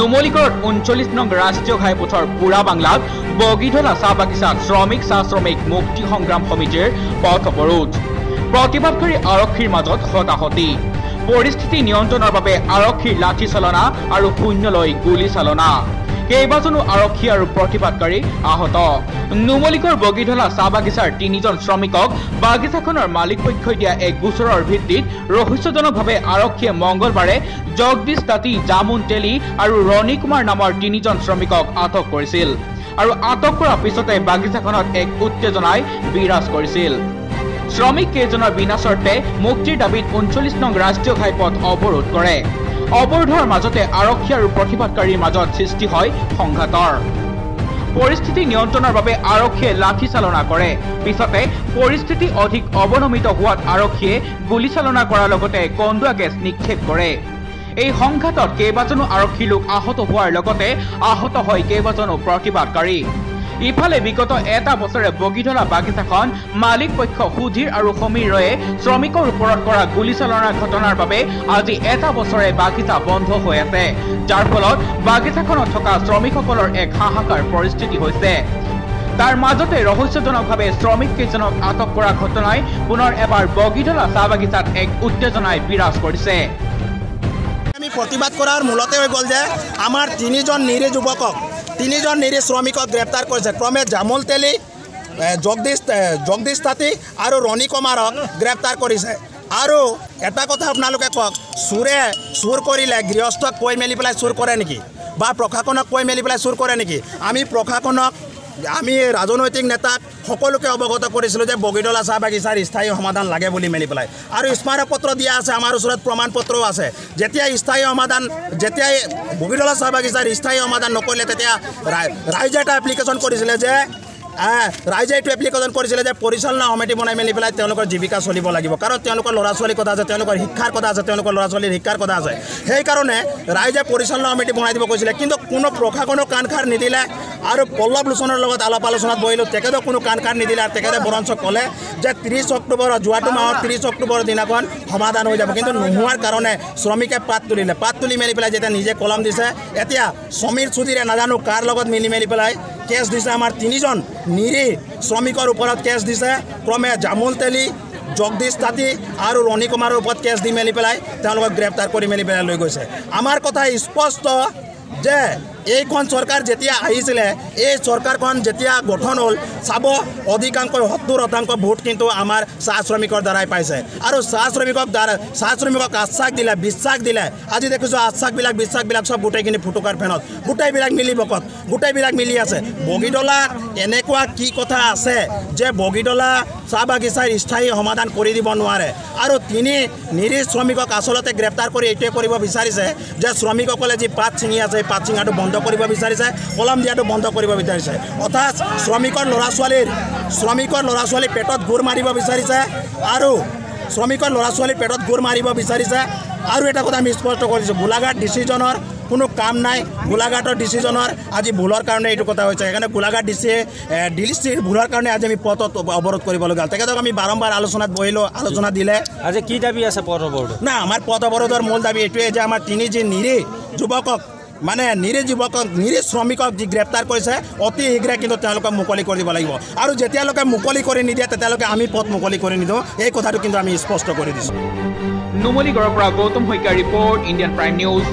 নুমলীগড়ত 39 নং ৰাষ্ট্ৰীয় ঘাইপথৰ বুঢ়া বাংলাত বগীধলা চাহ বাগিচাত শ্ৰমিক মুক্তি সংগ্ৰাম সমিতিৰ পথ অৱৰোধ প্ৰতিবাদকাৰী আৰক্ষীৰ মাজত হতাহতি পৰিস্থিতি নিয়ন্ত্ৰণৰ বাবে আৰক্ষীৰ লাঠি চালনা আৰু শূন্যলৈ গুলী চালনা কেইবাজনো আৰক্ষী আৰু প্ৰতিবাদকাৰী আহত নুমলীগড় বগীধলা চাহ বাগিচাৰ 3জন শ্ৰমিকক বাগিচাখনৰ মালিক পক্ষই দিয়া এক গোচৰৰ ভিত্তিত ৰহস্যজনকভাৱে আৰক্ষীয়ে মঙ্গলবাৰে জগদীশ তাঁতী জামুন তেলী আৰু ৰণী কুমাৰ নামৰ 3জন শ্ৰমিকক আটক কৰিছিল আৰু আটক কৰাৰ পিছতে বাগিচাখনত এক উত্তেজনাই বিৰাজ কৰিছিল শ্ৰমিক কেইজনৰ বিনা চৰ্তে মুক্তিৰ দাবীত 39 নং ৰাষ্ট্ৰীয় ঘাইপথ অৱৰোধ কৰে অৱৰোধৰ মাজতে আৰক্ষী আৰু প্ৰতিবাদকাৰীৰ মাজত সৃষ্টি হয় সংঘাতৰ পৰিস্থিতি নিয়ন্ত্ৰণৰ বাবে আৰক্ষীয়ে লাঠি চালনা কৰে পিছতে পৰিস্থিতি অধিক অৱনমিত হোৱাত আৰক্ষীয়ে গুলী চালনা কৰাৰ লগতে কন্দুৱা গেছ নিক্ষেপ কৰে এই সংঘাতত কেইবাজনো আৰক্ষী লোক আহত হোৱাৰ লগতে আহত হয় কেইবাজনো প্ৰতিবাদকাৰী ইফালে বিগত এটা বছৰে বগীধলা বাগিচাখন মালিক পক্ষ সুধীৰ আৰু সমীৰ ৰয়ে শ্ৰমিকৰ ওপৰত কৰা গুলীচালনাৰ ঘটনাৰ বাবে আজি এটা বছৰে বাগিচা বন্ধ হৈ আছে যাৰ ফলত বাগিচাখনত থকা শ্ৰমিকসকলৰ এক হাহাকাৰ পৰিস্থিতি হৈছে তাৰ মাজতে ৰহস্যজনকভাৱে শ্ৰমিক কেইজনক আটক কৰা ঘটনাই পুনৰ এবাৰ বগীধলা চাহ বাগিচাত এক উত্তেজনাই বিৰাজ কৰিছে আমি প্ৰতিবাদ কৰাৰ মূলতে হৈ গ'ল যে আমাৰ 3জন নিৰী যুৱকক 3জন নিৰী শ্ৰমিকক গ্ৰেপ্তাৰ কৰিছে ক্ৰমে জামুল তেলী জগদীশ তাঁতী আৰু ৰণী কুমাৰক গ্ৰেপ্তাৰ কৰিছে আৰু এটা কথা আপোনালোকে কওক চুৰ কৰিলে গৃহস্থক কৈ মেলি পেলাই চুৰ কৰে নেকি বা প্ৰশাসনক কৈ মেলি পেলাই চুৰ কৰে নেকি আমি প্ৰশাসনক আমি ৰাজনৈতিক নেতাক সকলোকে অৱগত কৰিছিলোঁ যে বগীধলা চাহ বাগিচাৰ স্থায়ী সমাধান লাগে বুলি মেলি পেলাই আৰু স্মাৰকপত্ৰ দিয়া আছে আমাৰ ওচৰত প্ৰমাণপত্ৰও আছে যেতিয়া বগীধলা চাহ বাগিচাৰ স্থায়ী সমাধান নকৰিলে তেতিয়া ৰাইজে এটা এপ্লিকেশ্যন কৰিছিলে যে ৰাইজে এইটো এপ্লিকেশ্যন কৰিছিলে যে পৰিচালনা সমিতি বনাই মেলি পেলাই তেওঁলোকৰ জীৱিকা চলিব লাগিব কাৰণ তেওঁলোকৰ ল'ৰা ছোৱালীৰ কথা আছে তেওঁলোকৰ শিক্ষাৰ কথা আছে তেওঁলোকৰ ল'ৰা ছোৱালীৰ শিক্ষাৰ কথা আছে সেইকাৰণে ৰাইজে পৰিচালনা সমিতি বনাই দিব কৈছিলে কিন্তু কোনো প্ৰশাসনক কাণখাৰ নিদিলে আৰু পল্লৱ লোচনৰ লগত আলাপ আলোচনাত বহিলোঁ তেখেতক কোনো কাণখাৰ নিদিলে আৰু তেখেতে বৰঞ্চ ক'লে যে 30 অক্টোবৰ যোৱাটো মাহৰ 30 অক্টোবৰৰ দিনাখন সমাধান হৈ যাব কিন্তু নোহোৱাৰ কাৰণে শ্ৰমিকে পাত তুলি মেলি পেলাই যেতিয়া নিজে কলম দিছে এতিয়া সমীৰ সুধীৰে নাজানো কাৰ লগত মিলি মেলি পেলাই কেছ দিছে আমাৰ 3জন নিৰী শ্ৰমিকৰ ওপৰত কেছ দিছে ক্ৰমে জামুল তেলী জগদীশ তাঁতী আৰু ৰণী কুমাৰৰ ওপৰত কেছ দি মেলি পেলাই তেওঁলোকক গ্ৰেপ্তাৰ কৰি মেলি পেলাই লৈ গৈছে আমাৰ কথা স্পষ্ট যে এইখন চৰকাৰ যেতিয়া আহিছিলে এই চৰকাৰখন যেতিয়া গঠন হ'ল চাব অধিকাংশ 70% ভোট কিন্তু আমাৰ চাহ শ্ৰমিকৰ দ্বাৰাই পাইছে আৰু চাহ শ্ৰমিকক আশ্বাস দিলে বিশ্বাস দিলে আজি দেখিছোঁ আশ্বাসবিলাক বিশ্বাসবিলাক চব গোটেইখিনি ফুটুকাৰ ফেনত গোটেইবিলাক মিলিবকত গোটেইবিলাক মিলি আছে বগীধলাত এনেকুৱা কি কথা আছে যে বগীধলা চাহ বাগিচাৰ স্থায়ী সমাধান কৰি দিব নোৱাৰে আৰু 3 নিৰী শ্ৰমিকক আচলতে গ্ৰেপ্তাৰ কৰি এইটোৱে কৰিব বিচাৰিছে যে শ্ৰমিকসকলে যি পাত ছিঙি আছে পাত ছিঙাটো বন্ধ কৰিব বিচাৰিছে কলম দিয়াটো বন্ধ কৰিব বিচাৰিছে অৰ্থাৎ শ্ৰমিকৰ ল'ৰা ছোৱালী পেটত গোৰ মাৰিব বিচাৰিছে আৰু শ্ৰমিকৰ ল'ৰা ছোৱালীৰ পেটত গোৰ মাৰিব বিচাৰিছে আৰু এটা কথা আমি স্পষ্ট কৰিছোঁ গোলাঘাট ডিচিজনৰ কোনো কাম নাই গোলাঘাটৰ ডিচিজনৰ আজি ভুলৰ কাৰণে এইটো কথা হৈছে সেইকাৰণে গোলাঘাট ডিচিৰ ভুলৰ কাৰণে আজি আমি পথত অৱৰোধ কৰিবলগীয়া হ'ল তেখেতক আমি বাৰম্বাৰ আলোচনাত বহিলোঁ আলোচনা দিলে আজি কি দাবী আছে পথ অৱৰোধ না আমাৰ পথ অৱৰোধৰ মূল দাবী এইটোৱে যে আমাৰ 3জন নিৰী যুৱকক মানে নিৰী শ্ৰমিকক যি গ্ৰেপ্তাৰ কৰিছে অতি শীঘ্ৰে কিন্তু তেওঁলোকক মুকলি কৰি দিব লাগিব আৰু যেতিয়ালৈকে মুকলি কৰি নিদিয়ে তেতিয়ালৈকে আমি পথ মুকলি কৰি নিদিওঁ এই কথাটো কিন্তু আমি স্পষ্ট কৰি দিছোঁ নুমলীগড়ৰ পৰা গৌতম শইকীয়াৰ ৰিপৰ্ট ইণ্ডিয়ান প্ৰাইম নিউজ